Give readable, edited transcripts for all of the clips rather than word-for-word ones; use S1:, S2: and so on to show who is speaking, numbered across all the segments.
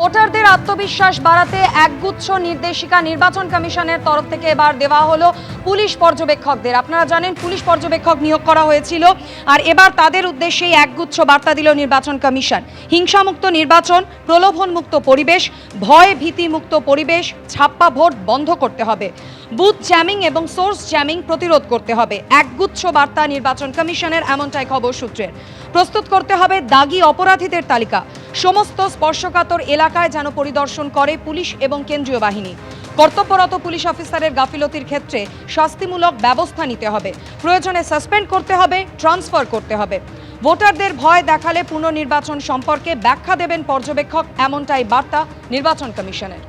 S1: ভোটারদের আত্মবিশ্বাস বাড়াতে একগুচ্ছ নির্দেশিকা নির্বাচন কমিশনের তরফ থেকে এবার দেওয়া হলো পুলিশ পর্যবেক্ষকদের। আপনারা জানেন পুলিশ পর্যবেক্ষক নিয়োগ করা হয়েছিল, আর এবার তাদের উদ্দেশ্যেই একগুচ্ছ বার্তা দিল নির্বাচন কমিশন। হিংসামুক্ত নির্বাচন, প্রলোভনমুক্ত পরিবেশ, ভয় ভীতিমুক্ত পরিবেশ, ছাপ্পা ভোট বন্ধ করতে হবে, বুথ জ্যামিং এবং সোর্স জ্যামিং প্রতিরোধ করতে হবে। একগুচ্ছ বার্তা নির্বাচন কমিশনের, এমনটাই খবর সূত্রের। প্রস্তুত করতে হবে দাগী অপরাধীদের তালিকা। সমস্ত স্পর্শকাতর এলাকায় যেন পরিদর্শন করে পুলিশ এবং কেন্দ্রীয় বাহিনী। কর্তব্যরত পুলিশ অফিসারের গাফিলতির ক্ষেত্রে শাস্তিমূলক ব্যবস্থা নিতে হবে। প্রয়োজনে সাসপেন্ড করতে হবে, ট্রান্সফার করতে হবে। ভোটারদের ভয় দেখালে পুনর্নির্বাচন সম্পর্কে ব্যাখ্যা দেবেন পর্যবেক্ষক, এমনটাই বার্তা নির্বাচন কমিশনের।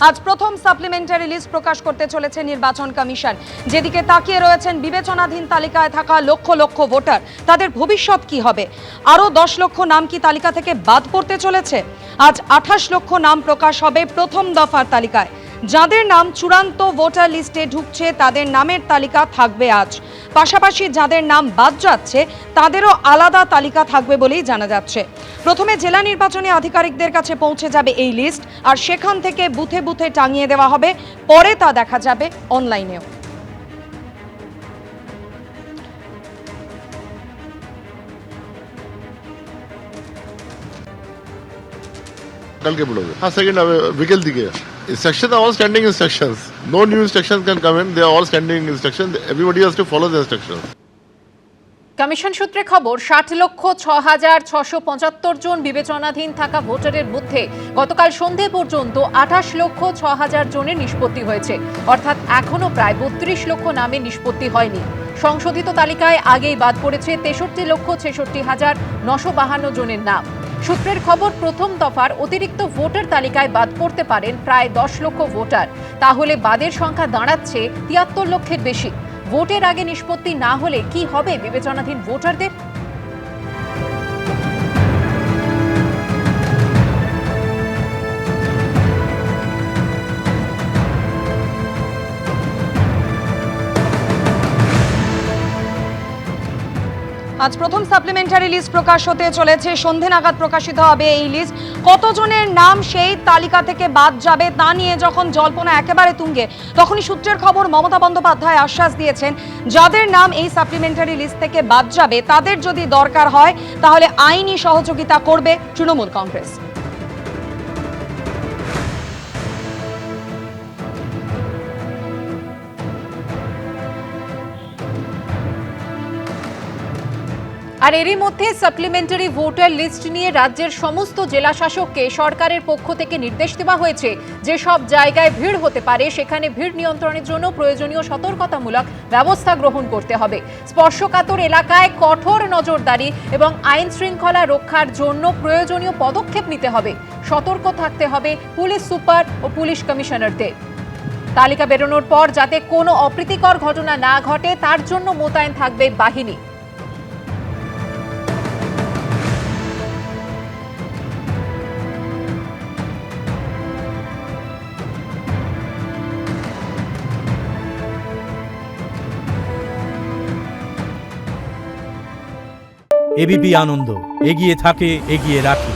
S1: আজ প্রথম সাপ্লিমেন্টারি লিস্ট প্রকাশ করতে চলেছে নির্বাচন কমিশন। যেদিকে তাকিয়ে রয়েছেন বিবেচনাধীন তালিকায় থাকা লক্ষ লক্ষ ভোটার, তাদের ভবিষ্যৎ কি হবে? আরও 10 লক্ষ নাম কি তালিকা থেকে বাদ পড়তে চলেছে? আজ 28 লক্ষ নাম প্রকাশ হবে প্রথম দফার তালিকায়। যাদের নাম চূড়ান্ত ভোটার লিস্টে ঢুকছে তাদের নামের তালিকা থাকবে আজ। পাশাপাশি যাদের নাম বাদ যাচ্ছে তাদেরও আলাদা তালিকা থাকবে বলেই জানা যাচ্ছে। প্রথমে জেলা নির্বাচনী আধিকারিকদের কাছে পৌঁছে যাবে এই লিস্ট, আর সেখান থেকে বুথে বুথে টাঙিয়ে দেওয়া হবে। পরে তা দেখা যাবে অনলাইনেও।
S2: कल के बोलोगे? हाँ, सेकंड विकल दिखे instructions are all standing instructions. No new instructions can come in. They are all standing instructions. Everybody has to follow the instructions.
S3: Commission সূত্রে খবর, 60,06,675 জন বিবেচনাধীন থাকা ভোটারের মধ্যে গতকাল সন্ধে পর্যন্ত 28,06,000 জনের নিষ্পত্তি হয়েছে। অর্থাৎ এখনো প্রায় 32 লক্ষ নামের নিষ্পত্তি হয়নি। সংশোধিত তালিকায় আগেই বাদ পড়েছে 63,66,952 জনের নাম। সূত্রের খবর, প্রথম দফার অতিরিক্ত ভোটার তালিকায় বাদ পড়তে পারেন প্রায় 10 লক্ষ ভোটার। তাহলে বাদের সংখ্যা দাঁড়াচ্ছে 73 লক্ষের বেশি। ভোটের আগে নিষ্পত্তি না হলে কি হবে বিবেচনাধীন ভোটারদের?
S1: আজ প্রথম সাপ্লিমেন্টারি লিস্ট প্রকাশ হতে চলেছে। সন্ধে নাগাদ প্রকাশিত হবে এই লিস্ট। কতজনের নাম সেই তালিকা থেকে বাদ যাবে তা নিয়ে যখন জল্পনা একেবারে তুঙ্গে, তখনই সূত্রের খবর মমতা বন্দ্যোপাধ্যায় আশ্বাস দিয়েছেন যাদের নাম এই সাপ্লিমেন্টারি লিস্ট থেকে বাদ যাবে তাদের যদি দরকার হয় তাহলে আইনি সহযোগিতা করবে তৃণমূল কংগ্রেস।
S3: আর এরই মধ্যে সাপ্লিমেন্টারি ভোটার লিস্ট নিয়ে রাজ্যের সমস্ত জেলা শাসককে সরকারের পক্ষ থেকে নির্দেশ দেওয়া হয়েছে যে সব জায়গায় ভিড় হতে পারে সেখানে ভিড় নিয়ন্ত্রণের জন্য প্রয়োজনীয় সতর্কতামূলক ব্যবস্থা গ্রহণ করতে হবে। স্পর্শকাতর এলাকায় কঠোর নজরদারি এবং আইন শৃঙ্খলা রক্ষার জন্য প্রয়োজনীয় পদক্ষেপ নিতে হবে। সতর্ক থাকতে হবে পুলিশ সুপার ও পুলিশ কমিশনারদের। তালিকা বেরোনোর পর যাতে কোনো অপ্রীতিকর ঘটনা না ঘটে তার জন্য মোতায়েন থাকবে বাহিনী।
S4: এবিপি আনন্দ, এগিয়ে থাকে, এগিয়ে রাখে।